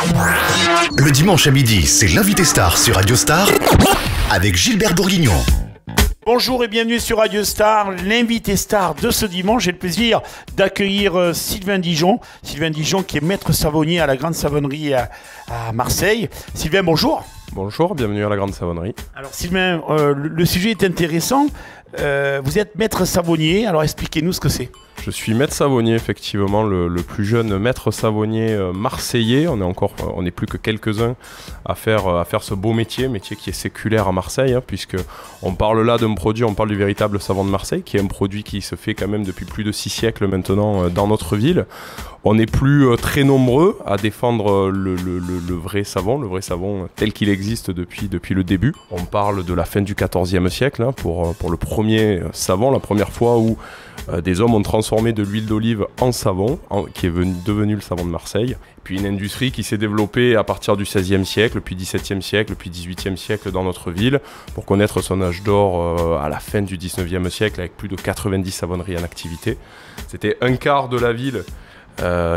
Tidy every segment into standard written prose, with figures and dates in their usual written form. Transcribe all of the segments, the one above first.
Le dimanche à midi, c'est l'invité star sur Radio Star avec Gilbert Bourguignon. Bonjour et bienvenue sur Radio Star, l'invité star de ce dimanche. J'ai le plaisir d'accueillir Sylvain Dijon. Sylvain Dijon qui est maître savonnier à la Grande Savonnerie à Marseille. Sylvain, bonjour. Bonjour, bienvenue à la Grande Savonnerie. Alors Sylvain, le sujet est intéressant. Vous êtes maître savonnier, alors expliquez-nous ce que c'est. Je suis maître savonnier, effectivement, le plus jeune maître savonnier marseillais. On n'est plus que quelques-uns à faire ce beau métier qui est séculaire à Marseille, hein, puisque on parle là d'un produit, on parle du véritable savon de Marseille, qui est un produit qui se fait quand même depuis plus de 6 siècles maintenant dans notre ville. On n'est plus très nombreux à défendre le vrai savon tel qu'il existe depuis le début. On parle de la fin du XIVe siècle hein, pour le premier savon, la première fois où des hommes ont transformé de l'huile d'olive en savon, qui est devenu le savon de Marseille. Puis une industrie qui s'est développée à partir du XVIe siècle, puis XVIIe siècle, puis XVIIIe siècle dans notre ville, pour connaître son âge d'or à la fin du XIXe siècle, avec plus de 90 savonneries en activité. C'était un quart de la ville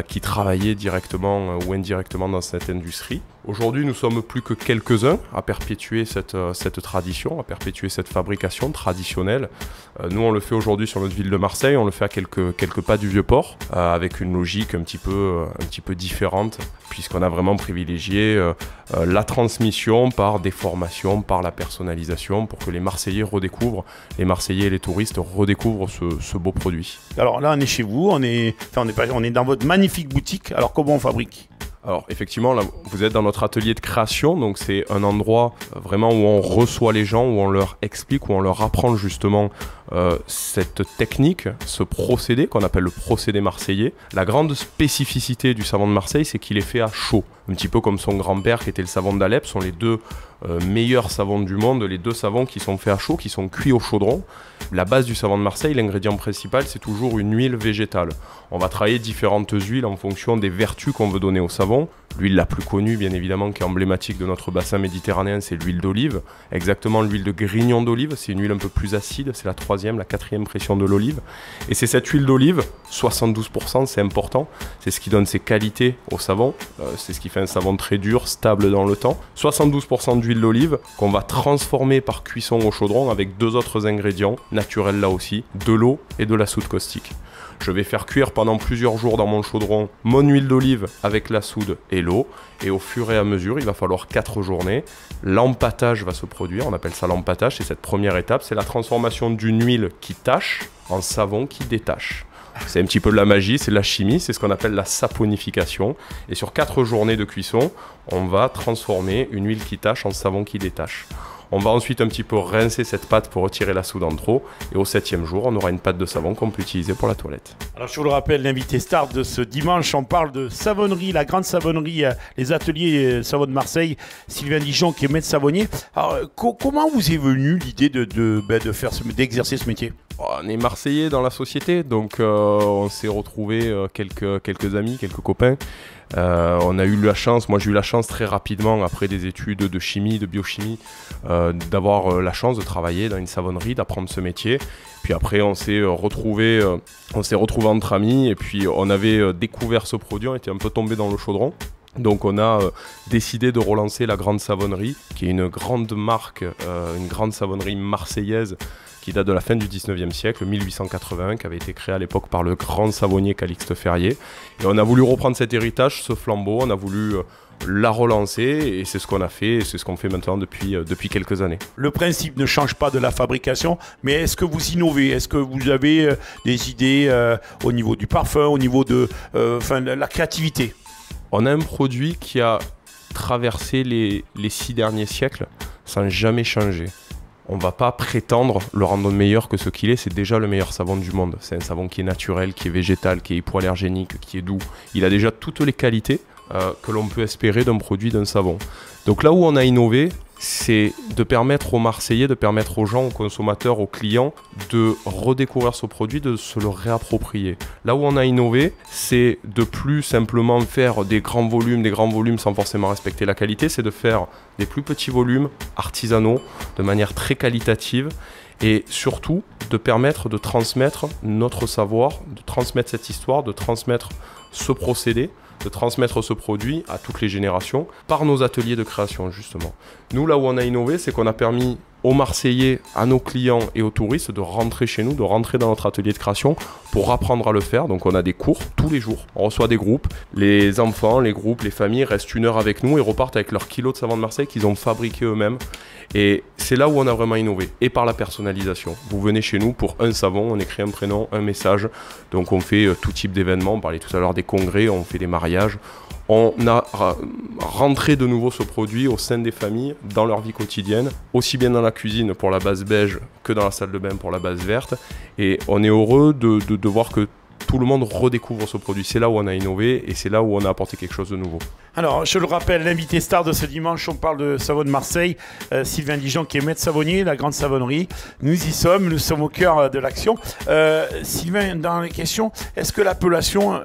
qui travaillaient directement ou indirectement dans cette industrie. Aujourd'hui, nous sommes plus que quelques-uns à perpétuer cette tradition, à perpétuer cette fabrication traditionnelle. Nous, on le fait aujourd'hui sur notre ville de Marseille, on le fait à quelques pas du Vieux-Port, avec une logique un petit peu différente, puisqu'on a vraiment privilégié la transmission par des formations, par la personnalisation, pour que les Marseillais les Marseillais et les touristes redécouvrent ce beau produit. Alors là, on est chez vous, on est dans votre magnifique boutique. Alors comment on fabrique ? Alors effectivement, là, vous êtes dans notre atelier de création, donc c'est un endroit vraiment où on reçoit les gens, où on leur explique, où on leur apprend justement cette technique, ce procédé qu'on appelle le procédé marseillais. La grande spécificité du savon de Marseille, c'est qu'il est fait à chaud. Un petit peu comme son grand-père qui était le savon d'Alep, sont les deux meilleurs savons du monde, les deux savons qui sont faits à chaud, qui sont cuits au chaudron. La base du savon de Marseille, l'ingrédient principal, c'est toujours une huile végétale. On va travailler différentes huiles en fonction des vertus qu'on veut donner au savon. L'huile la plus connue, bien évidemment, qui est emblématique de notre bassin méditerranéen, c'est l'huile d'olive. Exactement l'huile de grignon d'olive, c'est une huile un peu plus acide, c'est la quatrième pression de l'olive. Et c'est cette huile d'olive, 72%, c'est important, c'est ce qui donne ses qualités au savon, c'est ce qui fait un savon très dur, stable dans le temps. 72% d'huile d'olive qu'on va transformer par cuisson au chaudron avec deux autres ingrédients, naturels là aussi, de l'eau et de la soude caustique. Je vais faire cuire pendant plusieurs jours dans mon chaudron mon huile d'olive avec la soude et l'eau. Et au fur et à mesure, il va falloir 4 journées. L'empâtage va se produire, on appelle ça l'empâtage. C'est cette première étape, c'est la transformation d'une huile qui tâche en savon qui détache. C'est un petit peu de la magie, c'est de la chimie, c'est ce qu'on appelle la saponification. Et sur 4 journées de cuisson, on va transformer une huile qui tâche en savon qui détache. On va ensuite un petit peu rincer cette pâte pour retirer la soude en trop. Et au 7e jour, on aura une pâte de savon qu'on peut utiliser pour la toilette. Alors je vous le rappelle, l'invité star de ce dimanche, on parle de savonnerie, la Grande Savonnerie, les ateliers savon de Marseille, Sylvain Dijon qui est maître savonnier. Alors comment vous est venue l'idée d'exercer ce métier ? On est Marseillais dans la société, donc on s'est retrouvés quelques amis, quelques copains. Moi j'ai eu la chance très rapidement, après des études de chimie, de biochimie, d'avoir la chance de travailler dans une savonnerie, d'apprendre ce métier. Puis après on s'est retrouvés entre amis, et puis on avait découvert ce produit, on était un peu tombé dans le chaudron. Donc on a décidé de relancer la Grande Savonnerie, qui est une grande marque, une grande savonnerie marseillaise, qui date de la fin du 19e siècle, 1881, qui avait été créée à l'époque par le grand savonnier Calixte Ferrier. Et on a voulu reprendre cet héritage, ce flambeau, on a voulu la relancer, et c'est ce qu'on a fait, et c'est ce qu'on fait maintenant depuis quelques années. Le principe ne change pas de la fabrication, mais est-ce que vous innovez ? Est-ce que vous avez des idées au niveau du parfum, au niveau de la créativité ? On a un produit qui a traversé les 6 derniers siècles sans jamais changer. On ne va pas prétendre le rendre meilleur que ce qu'il est, c'est déjà le meilleur savon du monde. C'est un savon qui est naturel, qui est végétal, qui est hypoallergénique, qui est doux. Il a déjà toutes les qualités que l'on peut espérer d'un produit, d'un savon. Donc là où on a innové, c'est de permettre aux Marseillais, de permettre aux gens, aux consommateurs, aux clients de redécouvrir ce produit, de se le réapproprier. Là où on a innové, c'est de plus simplement faire des grands volumes sans forcément respecter la qualité, c'est de faire des plus petits volumes artisanaux de manière très qualitative, et surtout de permettre de transmettre notre savoir, de transmettre cette histoire, de transmettre ce procédé de transmettre ce produit à toutes les générations par nos ateliers de création justement. Nous, là où on a innové, c'est qu'on a permis aux Marseillais, à nos clients et aux touristes de rentrer chez nous, de rentrer dans notre atelier de création pour apprendre à le faire. Donc on a des cours tous les jours, on reçoit des groupes, les enfants, les groupes, les familles restent 1 heure avec nous et repartent avec leurs kilos de savon de Marseille qu'ils ont fabriqué eux-mêmes. Et c'est là où on a vraiment innové, et par la personnalisation. Vous venez chez nous pour un savon, on écrit un prénom, un message, donc on fait tout type d'événements, on parlait tout à l'heure des congrès, on fait des mariages. On a rentré de nouveau ce produit au sein des familles, dans leur vie quotidienne, aussi bien dans la cuisine pour la base beige que dans la salle de bain pour la base verte. Et on est heureux de voir que tout le monde redécouvre ce produit. C'est là où on a innové et c'est là où on a apporté quelque chose de nouveau. Alors, je le rappelle, l'invité star de ce dimanche, on parle de savon de Marseille, Sylvain Dijon, qui est maître savonnier, la grande savonnerie. Nous y sommes, nous sommes au cœur de l'action. Sylvain, dans les questions, est-ce que l'appellation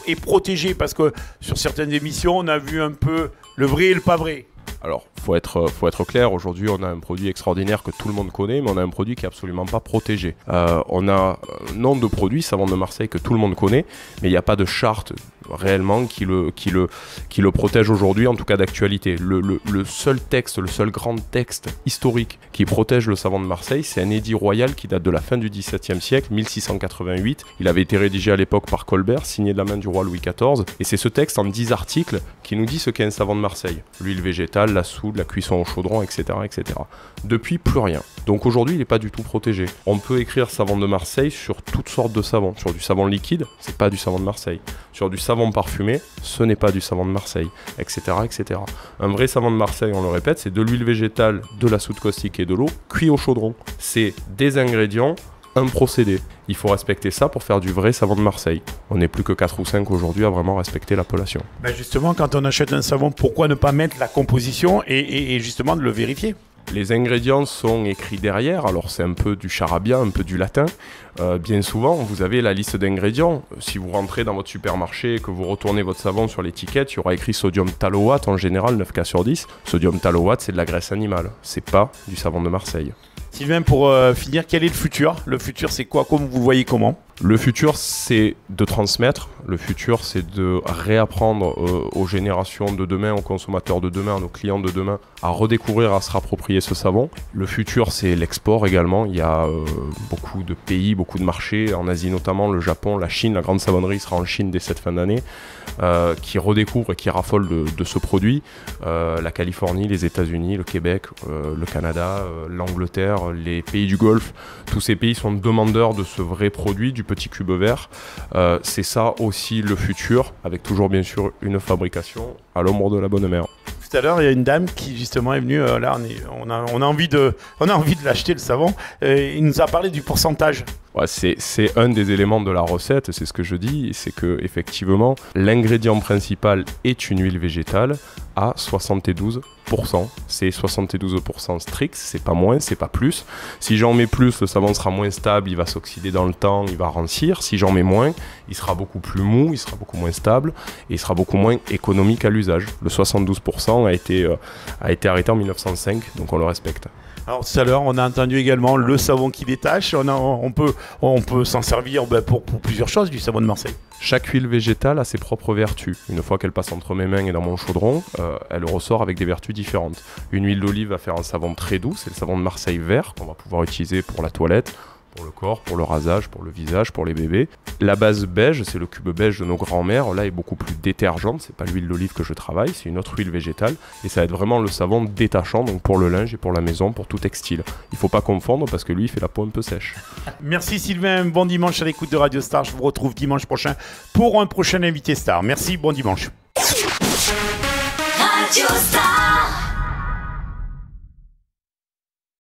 est protégée? Parce que sur certaines émissions, on a vu un peu le vrai et le pas vrai. Alors, faut être clair, aujourd'hui on a un produit extraordinaire que tout le monde connaît, mais on a un produit qui est absolument pas protégé. On a un nom de produit, savon de Marseille, que tout le monde connaît, mais il n'y a pas de charte réellement qui le protège aujourd'hui, en tout cas d'actualité. Le seul texte, le seul grand texte historique qui protège le savon de Marseille, c'est un édit royal qui date de la fin du XVIIe siècle, 1688. Il avait été rédigé à l'époque par Colbert, signé de la main du roi Louis XIV, et c'est ce texte en 10 articles qui nous dit ce qu'est un savon de Marseille. L'huile végétale, la soude, la cuisson au chaudron, etc., etc. Depuis, plus rien. Donc aujourd'hui, il n'est pas du tout protégé. On peut écrire savon de Marseille sur toutes sortes de savons. Sur du savon liquide, c'est pas du savon de Marseille. Sur du savon parfumé, ce n'est pas du savon de Marseille, etc., etc. Un vrai savon de Marseille, on le répète, c'est de l'huile végétale, de la soude caustique et de l'eau, cuit au chaudron. C'est des ingrédients, un procédé. Il faut respecter ça pour faire du vrai savon de Marseille. On n'est plus que 4 ou 5 aujourd'hui à vraiment respecter l'appellation. Ben justement, quand on achète un savon, pourquoi ne pas mettre la composition et justement de le vérifier? Les ingrédients sont écrits derrière, alors c'est un peu du charabia, un peu du latin. Bien souvent, vous avez la liste d'ingrédients. Si vous rentrez dans votre supermarché et que vous retournez votre savon sur l'étiquette, il y aura écrit sodium tallowate, en général 9 cas sur 10. Sodium tallowate, c'est de la graisse animale, c'est pas du savon de Marseille. Sylvain, pour finir, quel est le futur? Le futur, c'est quoi? Comme vous le voyez comment? Le futur, c'est de transmettre. Le futur, c'est de réapprendre aux générations de demain, aux consommateurs de demain, à nos clients de demain, à redécouvrir, à se rapproprier ce savon. Le futur, c'est l'export également. Il y a beaucoup de pays, beaucoup de marchés, en Asie notamment, le Japon, la Chine. La grande savonnerie sera en Chine dès cette fin d'année, qui redécouvre et qui raffole de ce produit. La Californie, les États-Unis, le Québec, le Canada, l'Angleterre, les pays du Golfe. Tous ces pays sont demandeurs de ce vrai produit, du petit cube vert. C'est ça aussi le futur, avec toujours bien sûr une fabrication à l'ombre de la bonne mère. Tout à l'heure, il y a une dame qui justement est venue, là on a envie de l'acheter le savon, il nous a parlé du pourcentage. Ouais, c'est un des éléments de la recette, c'est ce que je dis, c'est que effectivement l'ingrédient principal est une huile végétale à 72%. C'est 72% strict, c'est pas moins, c'est pas plus. Si j'en mets plus, le savon sera moins stable, il va s'oxyder dans le temps, il va rancir. Si j'en mets moins, il sera beaucoup plus mou, il sera beaucoup moins stable et il sera beaucoup moins économique à l'usage. Le 72% a été arrêté en 1905, donc on le respecte. Alors tout à l'heure, on a entendu également le savon qui détache. On peut s'en servir pour plusieurs choses du savon de Marseille. Chaque huile végétale a ses propres vertus. Une fois qu'elle passe entre mes mains et dans mon chaudron, elle ressort avec des vertus différentes. Une huile d'olive va faire un savon très doux, c'est le savon de Marseille vert qu'on va pouvoir utiliser pour la toilette, pour le corps, pour le rasage, pour le visage, pour les bébés. La base beige, c'est le cube beige de nos grands-mères, là est beaucoup plus détergente, c'est pas l'huile d'olive que je travaille, c'est une autre huile végétale et ça va être vraiment le savon détachant, donc pour le linge et pour la maison, pour tout textile. Il faut pas confondre parce que lui il fait la peau un peu sèche. Merci Sylvain, bon dimanche à l'écoute de Radio Star, je vous retrouve dimanche prochain pour un prochain invité star. Merci, bon dimanche. Radio Star.